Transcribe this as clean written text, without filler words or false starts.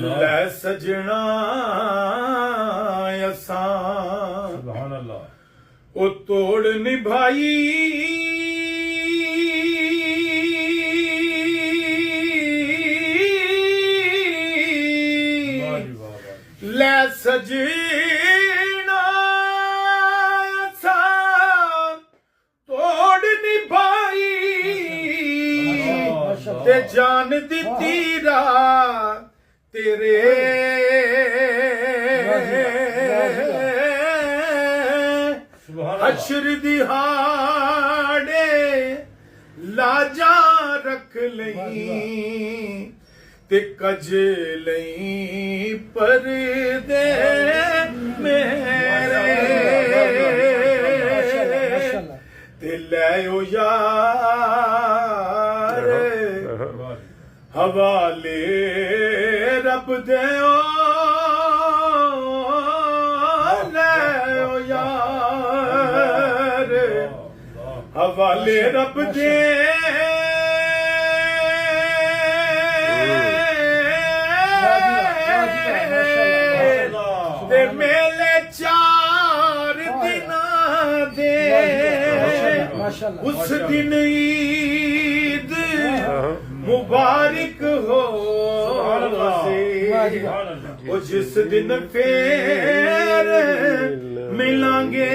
ਲੈ ਸਜਣਾ ਅਸਾਂ ਸੁਭਾਨ ਅੱਲਾਹ ਉਹ ਤੋੜ ਨਿਭਾਈ ਲੈ ਸਜਣਾ ਅਸਾਂ ਤੋੜ ਨਿਭਾਈ ਤੇ ਜਾਨ ਦਿੱਤੀ ਰਾ ਤੇਰੇ ਅਸ਼ਰ ਦਿਹਾੜੇ ਲਾਜਾ ਰੱਖ ਲਈ ਤੇ ਕਜ ਲਈ ਪਰਦੇ ਮੇਰੇ ਤੇ ਲੈ ਓ ਯਾਰ ਹਵਾਲੇ ਰੱਬ ਦੇ ਓ ਲੈ ਓ ਯਾਰ ਹਵਾਲੇ ਰੱਬ ਦੇ ਤੇ ਮੇਲੇ 4 ਦਿਨਾਂ ਦੇ ਉਸ ਦਿਨ ਈਦ ਮੁਬਾਰਕ ਹੋਵੇ ਉਹ ਜਿਸ ਦਿਨ ਫੇਰ ਮਿਲਾਂਗੇ